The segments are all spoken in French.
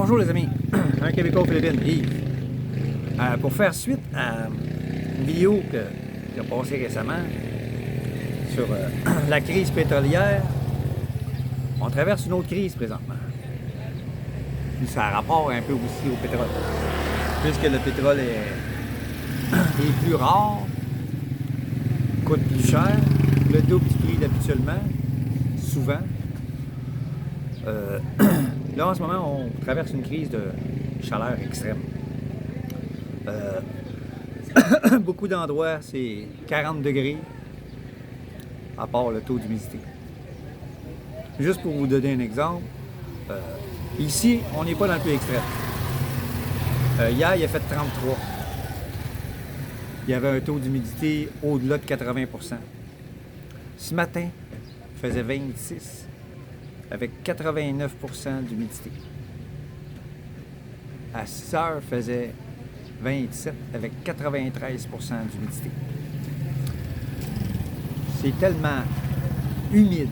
Bonjour les amis, un Québécois aux Philippines, Yves. Pour faire suite à une vidéo qui a passé récemment sur la crise pétrolière, on traverse une autre crise présentement. Puis ça a rapport un peu aussi au pétrole. Puisque le pétrole est plus rare, coûte plus cher, le double du prix d'habituellement, souvent. Là, en ce moment, on traverse une crise de chaleur extrême. Beaucoup d'endroits, c'est 40 degrés, à part le taux d'humidité. Juste pour vous donner un exemple, ici, on n'est pas dans le plus extrême. Hier, il a fait 33. Il y avait un taux d'humidité au-delà de 80%. Ce matin, il faisait 26 avec 89% d'humidité. À 6 heures, il faisait 27 avec 93% d'humidité. C'est tellement humide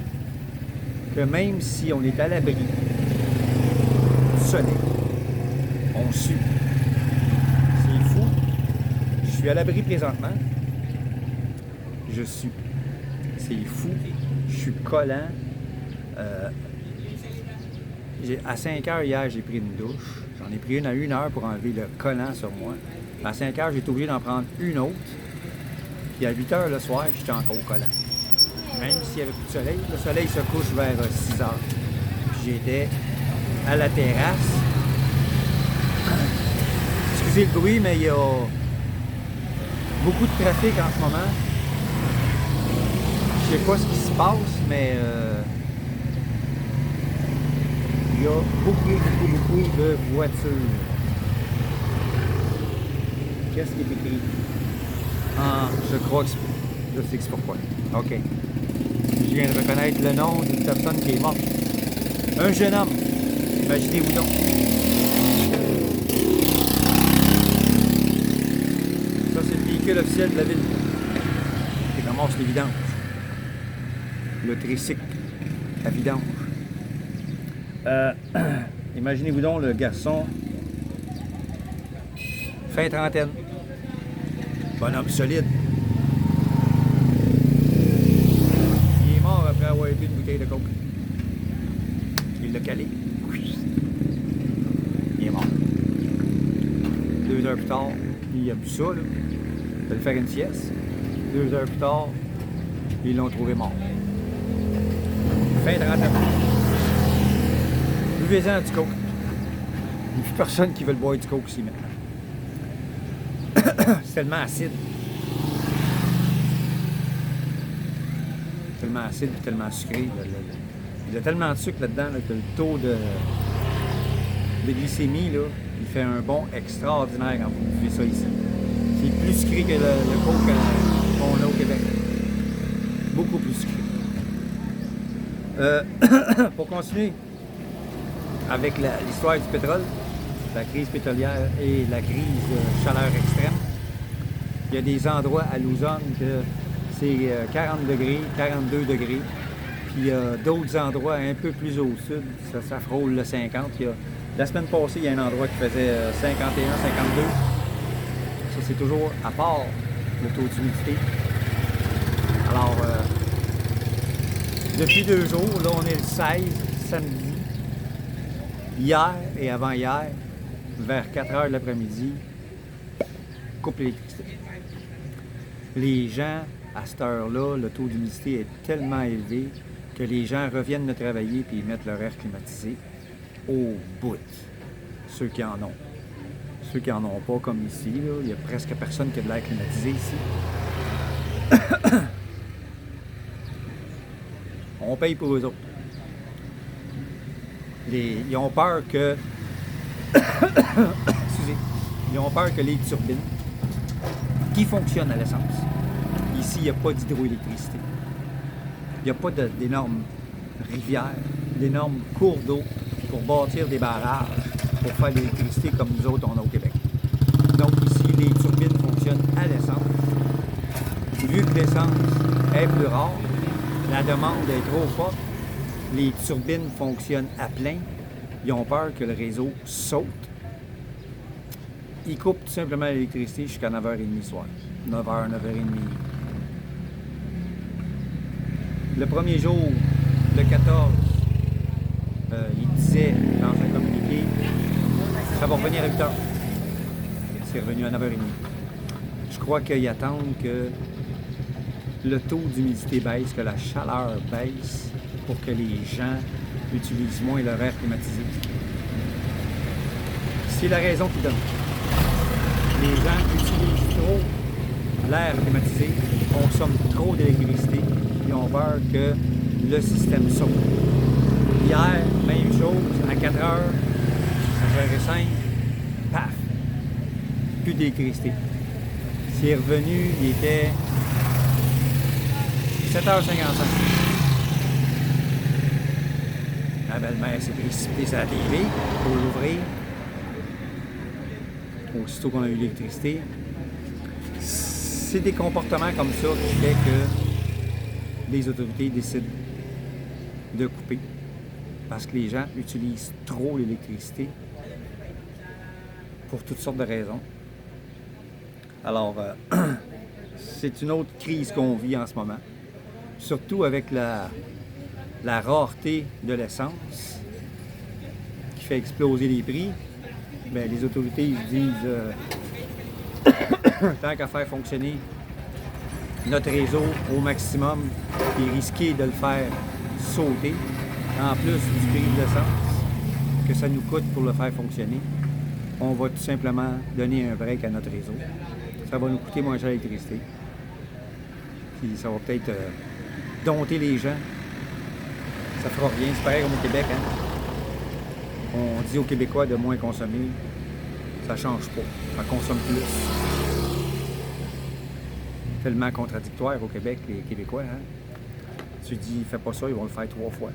que même si on est à l'abri du soleil, on sue. C'est fou. Je suis à l'abri présentement. Je sue. C'est fou. Je suis collant. À 5 heures hier, j'ai pris une douche. J'en ai pris une à 1 heure pour enlever le collant sur moi. À 5 heures, j'ai été obligé d'en prendre une autre. Puis à 8 heures le soir, j'étais encore collant. Même s'il n'y avait plus de soleil, le soleil se couche vers 6 heures. Puis j'étais à la terrasse. Excusez le bruit, mais il y a beaucoup de trafic en ce moment. Je sais pas ce qui se passe, mais il y a beaucoup de voitures. Qu'est-ce qui est écrit? Je crois que je sais que c'est pourquoi. OK. Je viens de reconnaître le nom d'une personne qui est morte. Un jeune homme. Imaginez-vous donc. Ça, c'est le véhicule officiel de la ville. Qui ramasse les vidanges. Le tricycle à vidange. Imaginez-vous donc le garçon, fin trentaine, bonhomme solide. Il est mort après avoir bu une bouteille de coke. Il l'a calé. Il est mort. 2 heures plus tard, il a bu ça, là. Il allait faire une sieste. 2 heures plus tard, ils l'ont trouvé mort. Fin trentaine. Buvez-en du coke. Il n'y a plus personne qui veut boire du coke ici maintenant. C'est tellement acide. Tellement acide et tellement sucré. Il y a tellement de sucre là-dedans là, que le taux de glycémie, là, il fait un bond extraordinaire quand vous buvez ça ici. C'est plus sucré que le coke qu'on a au Québec. Beaucoup plus sucré. Pour continuer avec l'histoire du pétrole, la crise pétrolière et la crise de chaleur extrême. Il y a des endroits à Luzon que c'est 40 degrés, 42 degrés. Puis il y a d'autres endroits un peu plus au sud, ça frôle le 50. La semaine passée, il y a un endroit qui faisait 51, 52. Ça, c'est toujours à part le taux d'humidité. Alors, depuis 2 jours, là, on est le 16, samedi. Hier et avant-hier, vers 4 heures de l'après-midi, coupe l'électricité. Les gens, à cette heure-là, le taux d'humidité est tellement élevé que les gens reviennent de travailler et ils mettent leur air climatisé au bout. Ceux qui en ont. Ceux qui en ont pas, comme ici, là, il y a presque personne qui a de l'air climatisé ici. On paye pour eux autres. Ils ont peur que excusez, ils ont peur que les turbines qui fonctionnent à l'essence, ici il n'y a pas d'hydroélectricité, il n'y a pas d'énormes rivières, d'énormes cours d'eau pour bâtir des barrages pour faire de l'électricité comme nous autres on a au Québec. Donc ici les turbines fonctionnent à l'essence. Vu que l'essence est plus rare, la demande est trop forte, les turbines fonctionnent à plein ils ont peur que le réseau saute. Ils coupent tout simplement l'électricité jusqu'à 9h30 le soir. 9h, 9h30. Le premier jour, le 14, il disait dans un communiqué, ça va revenir à 8h. C'est revenu à 9h30. Je crois qu'ils attendent que le taux d'humidité baisse, que la chaleur baisse pour que les gens utilisent moins leur air climatisé. C'est la raison qu'ils donnent. Les gens utilisent trop l'air climatisé, consomment trop d'électricité, ils ont peur que le système saute. Hier, même chose, à 4h, à 9h05, paf, plus d'électricité. C'est revenu, il était 7h55. La belle-mère s'est précipitée sur la TV pour l'ouvrir. Aussitôt qu'on a eu l'électricité. C'est des comportements comme ça qui fait que les autorités décident de couper. Parce que les gens utilisent trop l'électricité pour toutes sortes de raisons. Alors, c'est une autre crise qu'on vit en ce moment. Surtout avec la rareté de l'essence qui fait exploser les prix. Bien, les autorités ils se disent tant qu'à faire fonctionner notre réseau au maximum et risquer de le faire sauter, en plus du prix de l'essence que ça nous coûte pour le faire fonctionner, on va tout simplement donner un break à notre réseau. Ça va nous coûter moins cher l'électricité. Puis ça va peut-être dompter les gens. Ça fera rien. C'est pareil comme au Québec. Hein? On dit aux Québécois de moins consommer. Ça change pas. Ça consomme plus. Tellement contradictoire au Québec, les Québécois. Hein? Tu dis, fais pas ça, ils vont le faire 3 fois.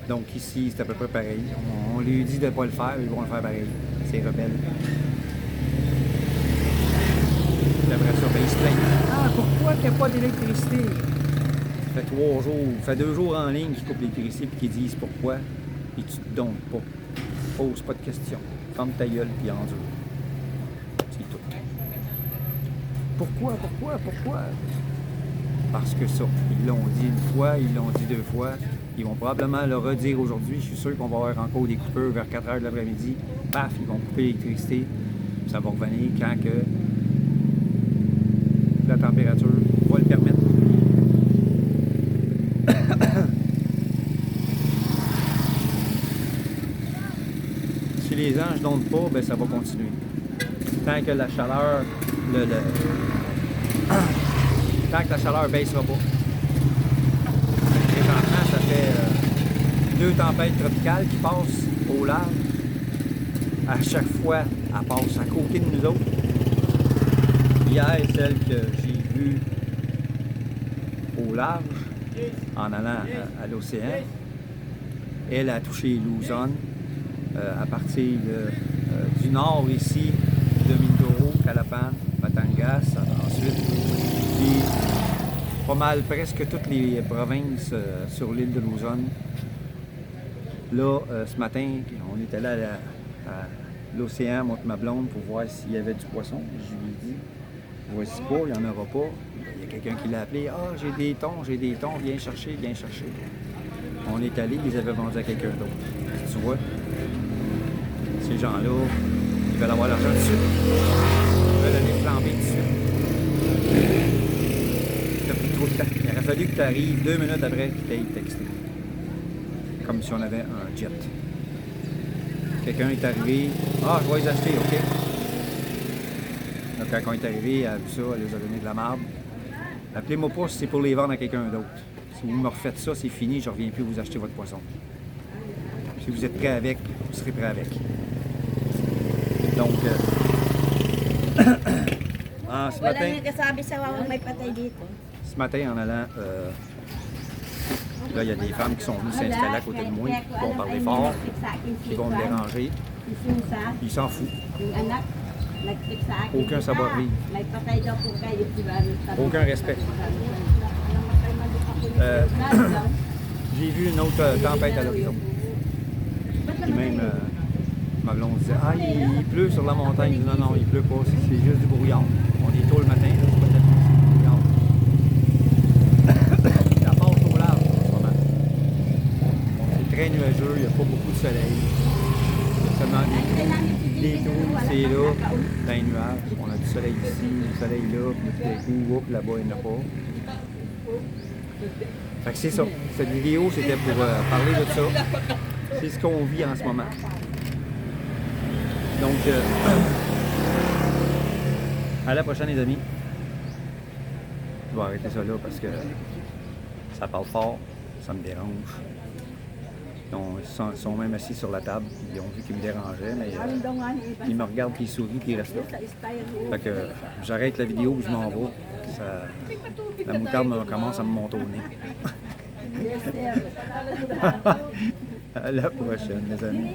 Donc ici, c'est à peu près pareil. On lui dit de ne pas le faire, ils vont le faire pareil. C'est rebelle. Après ça, ben, ils se plaignent. Ah, pourquoi il n'y a pas d'électricité? Ça fait 3 jours, ça fait 2 jours en ligne qu'ils coupent l'électricité et qu'ils disent pourquoi. Et tu te donnes pas. Pose pas de questions. Ferme ta gueule puis endure. C'est tout. Pourquoi? Parce que ça, ils l'ont dit une fois, ils l'ont dit 2 fois. Ils vont probablement le redire aujourd'hui. Je suis sûr qu'on va avoir encore des coupeurs vers 4h de l'après-midi. Paf, ils vont couper l'électricité. Ça va revenir quand que la température va le permettre. Si les anges n'ondent pas, ben ça va continuer. Tant que la chaleur tant que la chaleur baissera pas. Présentement, ça fait 2 tempêtes tropicales qui passent au large. À chaque fois, elle passe à côté de nous autres. Hier, celle que j'ai vue au large, en allant à l'océan, elle a touché Luzon à partir du nord ici, de Mindoro, Calapan, Batangas, ensuite, puis pas mal presque toutes les provinces sur l'île de Luzon. Là, ce matin, on était là à l'océan, moi et ma blonde, pour voir s'il y avait du poisson. Je lui ai dit, voici pas, il n'y en aura pas. Il y a quelqu'un qui l'a appelé, ah, j'ai des thons, viens chercher. On est allé, ils avaient vendu à quelqu'un d'autre. Tu vois, ces gens-là, ils veulent avoir l'argent dessus. Ils veulent aller flamber dessus. Ça a pris trop de temps. Il aurait fallu que tu arrives 2 minutes après qu'ils t'aient texté. Comme si on avait un jet. Quelqu'un est arrivé, ah, je vais les acheter, OK. Donc, quand on est arrivé, elle a vu ça, elle les a donné de la marde. Appelez-moi pas si c'est pour les vendre à quelqu'un d'autre. Si vous me refaites ça, c'est fini, je ne reviens plus vous acheter votre poisson. Si vous êtes prêt avec, vous serez prêt avec. Donc, ce matin, ce matin, en allant, là, il y a des femmes qui sont venues s'installer à côté de moi, qui vont parler fort, qui vont me déranger. Ils s'en foutent. Aucun savoir-vivre. Aucun respect. j'ai vu une autre tempête à l'horizon. Puis même, ma blonde disait, ah, il pleut sur la montagne. Je dis, non, non, il pleut pas, c'est juste du brouillard. On est tôt le matin, là, c'est pas de la pluie, c'est du brouillard. Ça passe au large en ce moment. C'est très nuageux, il n'y a pas beaucoup de soleil. Il y a seulement des trous ici et là, dans les nuages. On a du soleil ici, du soleil là, puis tout d'un coup, oups, là-bas, il n'y en a pas. Fait que c'est ça. Cette vidéo, c'était pour parler de ça. C'est ce qu'on vit en ce moment. Donc, à la prochaine, les amis. Je vais arrêter ça là parce que ça parle fort, ça me dérange. Ils sont même assis sur la table. Ils ont vu qu'ils me dérangeaient, mais ils me regardent, puis ils sourient, puis ils restent là. Fait que j'arrête la vidéo, je m'en vais. La moutarde commence à me monter au nez. À la prochaine, les amis.